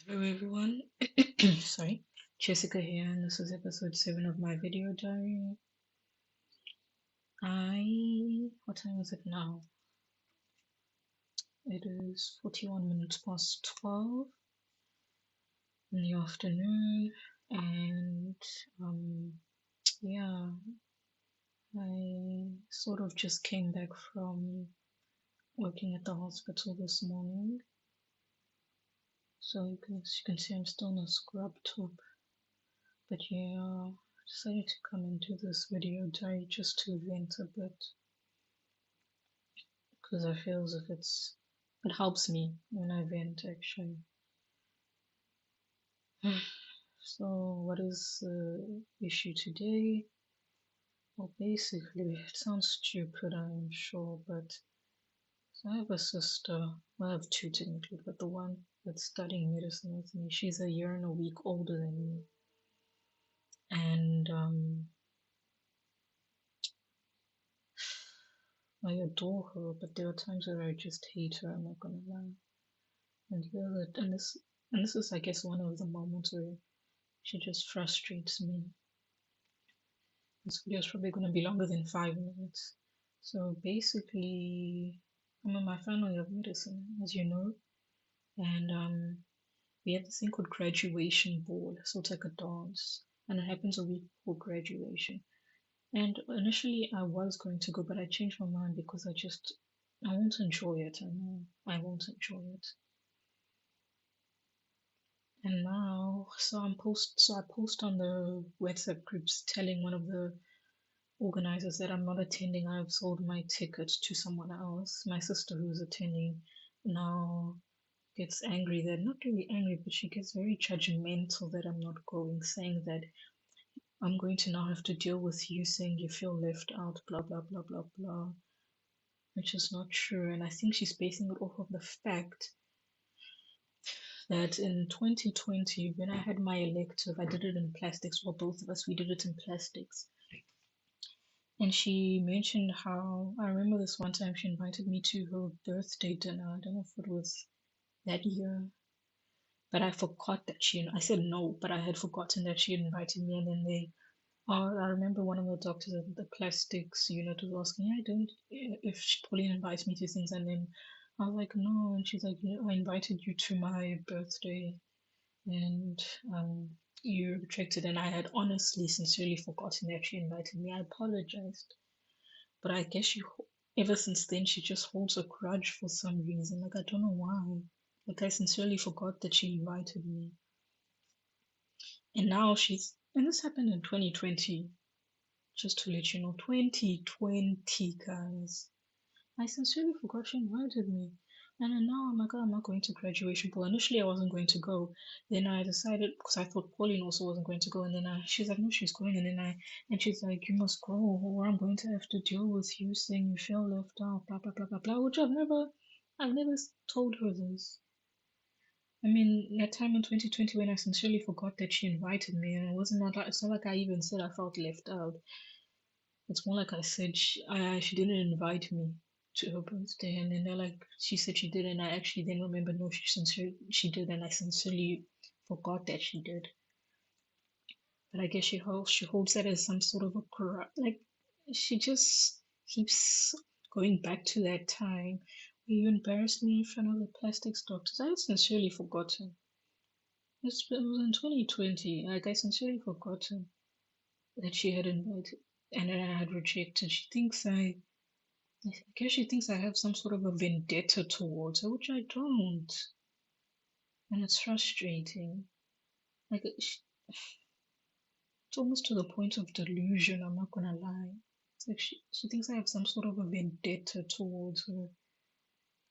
Hello everyone, sorry, Jessica here, and this is episode 7 of my video diary. What time is it now? It is 41 minutes past 12 in the afternoon, and yeah, I sort of just came back from working at the hospital this morning, so you can see I'm still in a scrub top. But yeah, I decided to come into this video diary just to vent a bit because I feel as if it helps me when I vent actually. So what is the issue today? Well, basically, it sounds stupid, I'm sure, but so I have a sister. Well, I have two technically, but the one that's studying medicine with me, she's a year and a week older than me, and I adore her, but there are times where I just hate her. I'm not gonna lie. And yeah, and this is, I guess, one of the moments where she just frustrates me. This video is probably going to be longer than 5 minutes. So basically, I'm in my final year of medicine, as you know, and we have this thing called graduation ball. So it's like a dance, and it happens a week before graduation. And initially, I was going to go, but I changed my mind because I won't enjoy it. I know I won't enjoy it. And now, so I post on the WhatsApp groups telling one of the organizers that I'm not attending. I've sold my ticket to someone else. My sister who's attending now gets angry that, not really angry, but she gets very judgmental that I'm not going, saying that I'm going to now have to deal with you saying you feel left out, blah blah blah blah blah, which is not true. And I think she's basing it off of the fact that in 2020, when I had my elective, I did it in plastics. Well, both of us, we did it in plastics. And she mentioned how, I remember this one time she invited me to her birthday dinner. I don't know if it was that year, but I forgot that I said no, but I had forgotten that she had invited me. And then I remember one of the doctors at the plastics unit was asking, I don't, if Pauline invites me to things. And then I was like, no. And she's like, I invited you to my birthday and you rejected. And I had honestly, sincerely forgotten that she invited me. I apologized. But I guess ever since then, she just holds a grudge for some reason. Like, I don't know why. Like, I sincerely forgot that she invited me. And now and this happened in 2020, just to let you know, 2020, guys. I sincerely forgot she invited me. And then now I'm like, oh, I'm not going to graduation ball. Initially, I wasn't going to go. Then I decided, because I thought Pauline also wasn't going to go. And then she's like, no, she's going. And she's like, you must go, or I'm going to have to deal with you saying you feel left out, blah, blah, blah, blah, blah, which I've never told her this. I mean, that time in 2020 when I sincerely forgot that she invited me, and it's not like I even said I felt left out. It's more like I said she didn't invite me to her birthday, and then they're like, she said she did, and I actually then remember, no, she did, and I sincerely forgot that she did. But I guess she holds that as some sort of a corrupt, like, she just keeps going back to that time where you embarrassed me in front of the plastics doctors. I had sincerely forgotten. It was in 2020. Like, I sincerely forgotten that she had invited and then I had rejected. I guess she thinks I have some sort of a vendetta towards her, which I don't. And it's frustrating. Like, it's almost to the point of delusion, I'm not gonna lie. It's like she thinks I have some sort of a vendetta towards her.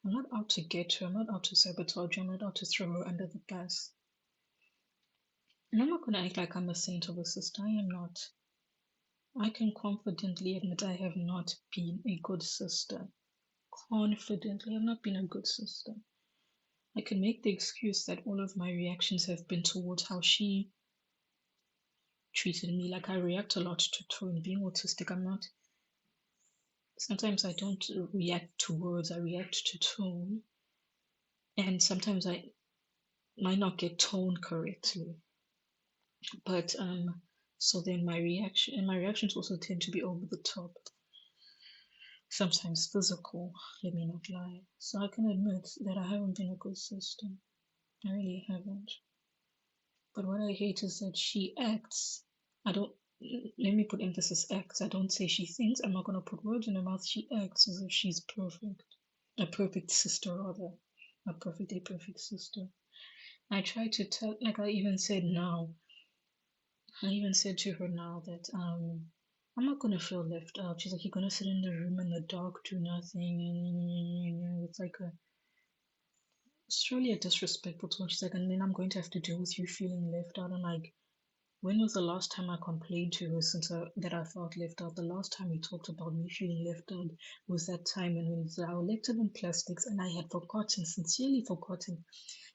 I'm not out to get her, I'm not out to sabotage her, I'm not out to throw her under the bus. And I'm not gonna act like I'm a saint of a sister, I am not. I can confidently admit I have not been a good sister. Confidently, I've not been a good sister. I can make the excuse that all of my reactions have been towards how she treated me. Like, I react a lot to tone. Being autistic, sometimes I don't react to words, I react to tone. And sometimes might not get toned correctly. But so then my reactions also tend to be over the top, sometimes physical, let me not lie. So I can admit that I haven't been a good sister. I really haven't. But what I hate is that she acts. I don't, let me put emphasis acts. I don't say she thinks. I'm not going to put words in her mouth. She acts as if she's perfect. A perfect sister, rather. A perfect sister. I try to tell, like I even said to her now that I'm not gonna feel left out. She's like, you're gonna sit in the room in the dark, do nothing, and it's like it's really a disrespectful tone. She's like, and then I'm going to have to deal with you feeling left out. I'm like, when was the last time I complained to her that I felt left out? The last time we talked about me feeling left out was that time when we were our elective in plastics, and I had forgotten, sincerely forgotten,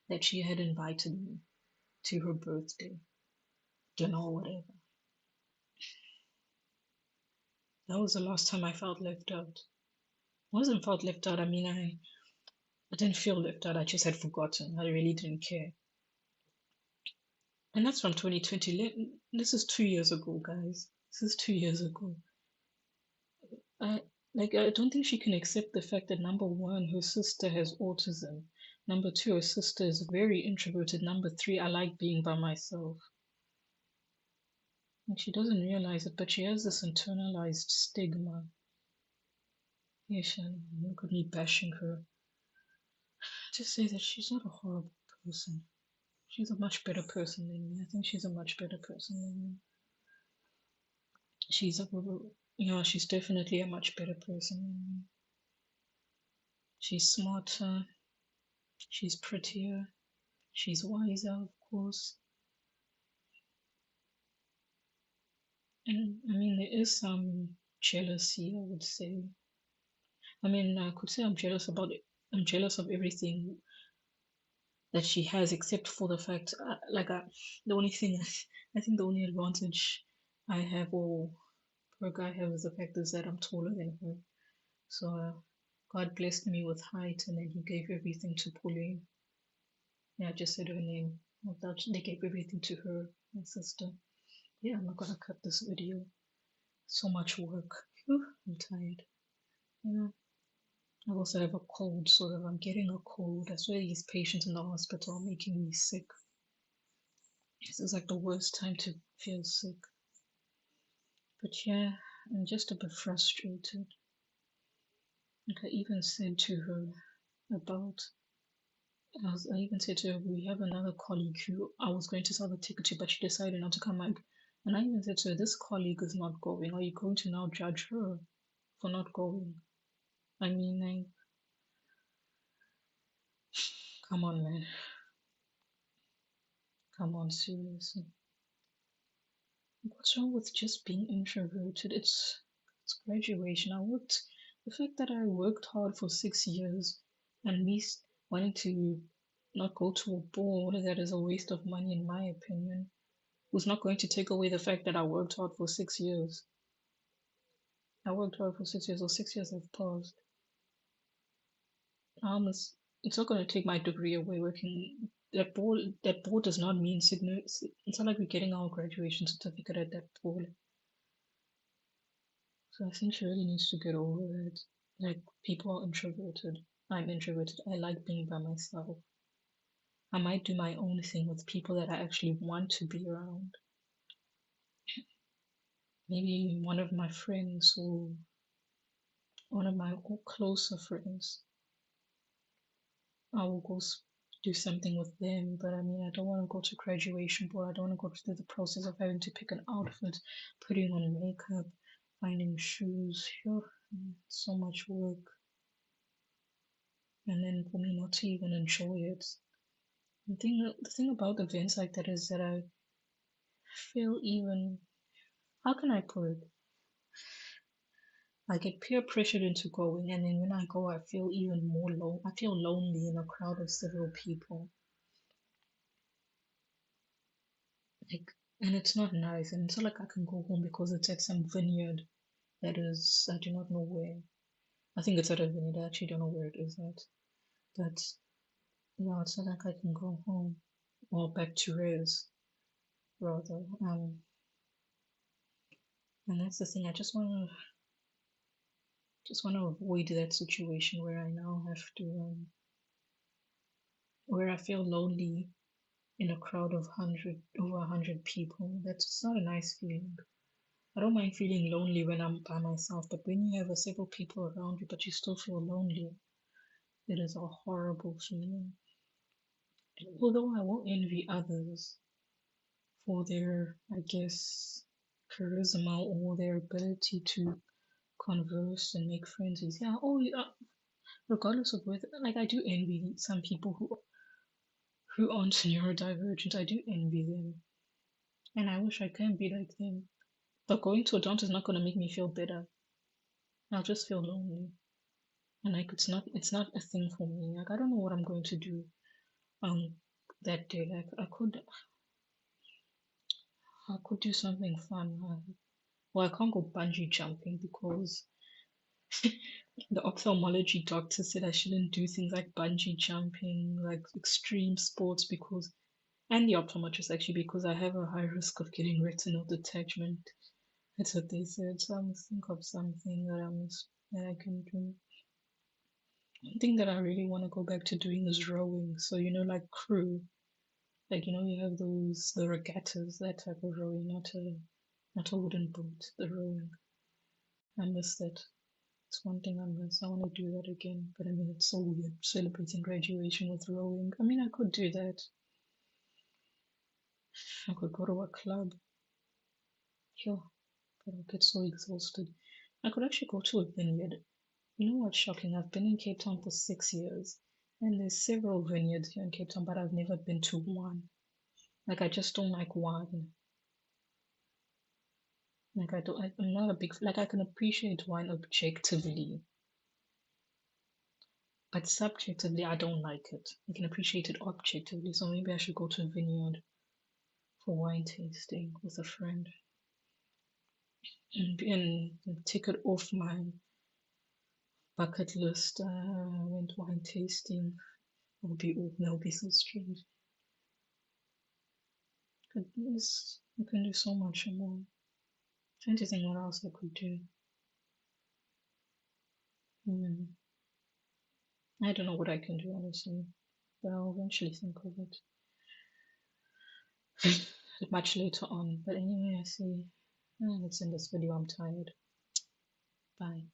that she had invited me to her birthday dinner or whatever. That was the last time I felt left out. I wasn't felt left out. I mean, I didn't feel left out. I just had forgotten. I really didn't care. And that's from 2020. This is 2 years ago, guys. This is 2 years ago. I I don't think she can accept the fact that number one, her sister has autism. Number two, her sister is very introverted. Number three, I like being by myself. And she doesn't realize it, but she has this internalized stigma. Yeah, Shannon, look at me bashing her. Just say that she's not a horrible person. She's a much better person than me. I think she's a much better person than me. She's a, yeah, she's definitely a much better person than me. She's smarter. She's prettier. She's wiser, of course. And I mean, there is some jealousy, I would say. I mean, I could say I'm jealous about it. I'm jealous of everything that she has, except for the fact, the only thing I think the only advantage I have or perk I have is the fact is that I'm taller than her. So God blessed me with height, and then He gave everything to Pauline. Yeah, I just said her name. Without they gave everything to her, my sister. Yeah, I'm not gonna cut this video. So much work. Whew, I'm tired. You know, I also have a cold, so if I'm getting a cold, I swear these patients in the hospital are making me sick. This is like the worst time to feel sick. But yeah, I'm just a bit frustrated. Like I even said to her about I even said to her, we have another colleague who I was going to sell the ticket to, but she decided not to come back. And I even said to her, this colleague is not going. Are you going to now judge her for not going? I mean, come on, man. Come on, seriously. What's wrong with just being introverted? It's graduation. The fact that I worked hard for 6 years and me wanting to not go to a ball, that is a waste of money, in my opinion, was not going to take away the fact that I worked hard for 6 years. I worked hard for 6 years, or 6 years have passed. It's not going to take my degree away. Working that ball does not mean significant. It's not like we're getting our graduation certificate at that ball. So I think she really needs to get over it. Like, people are introverted. I'm introverted. I like being by myself. I might do my own thing with people that I actually want to be around. Maybe one of my friends or one of my closer friends. I will go do something with them. But I mean, I don't want to go to graduation ball. I don't want to go through the process of having to pick an outfit, putting on makeup, finding shoes. So much work. And then for me not to even enjoy it. The thing about events like that is that I feel even, how can I put it? I get peer pressured into going, and then when I go, I feel even more low. I feel lonely in a crowd of several people. Like, and it's not nice, and it's not like I can go home because it's at some vineyard that is, I do not know where. I think it's at a vineyard. I actually don't know where it is at, but yeah, it's not like I can go home. or back to res rather. And that's the thing. I just wanna avoid that situation where I now have to where I feel lonely in a crowd of over 100 people. That's just not a nice feeling. I don't mind feeling lonely when I'm by myself, but when you have several people around you, but you still feel lonely, it is a horrible feeling. Although I won't envy others for their, I guess, charisma or their ability to converse and make friends with, yeah, oh, yeah, regardless of whether, like, I do envy some people who aren't neurodivergent. I do envy them, and I wish I can be like them. But going to a dance is not going to make me feel better. I'll just feel lonely. And like it's not a thing for me. Like I don't know what I'm going to do um that day. Like I could do something fun. Well, I can't go bungee jumping because the ophthalmology doctor said I shouldn't do things like bungee jumping, like extreme sports because and the optometrist actually because I have a high risk of getting retinal detachment. That's what they said. So I must think of something that I can do. One thing that I really want to go back to doing is rowing. So like crew. Like you have the regattas, that type of rowing, not a wooden boat, the rowing. I miss that. It's one thing I miss. I want to do that again. But I mean, it's so weird celebrating graduation with rowing. I mean, I could do that. I could go to a club. Sure. But I'll get so exhausted. I could actually go to a vineyard. You know what's shocking? I've been in Cape Town for 6 years. And there's several vineyards here in Cape Town, but I've never been to one. Like I just don't like wine. Like I'm not a big like I can appreciate wine objectively, but subjectively I don't like it. I can appreciate it objectively, so maybe I should go to a vineyard for wine tasting with a friend and take it off my bucket list. I went wine tasting. That'll be so strange. Goodness, I can do so much more. Trying to think what else I could do. Hmm. I don't know what I can do honestly, but I'll eventually think of it. Much later on. But anyway, I see. Let's end this video. I'm tired. Bye.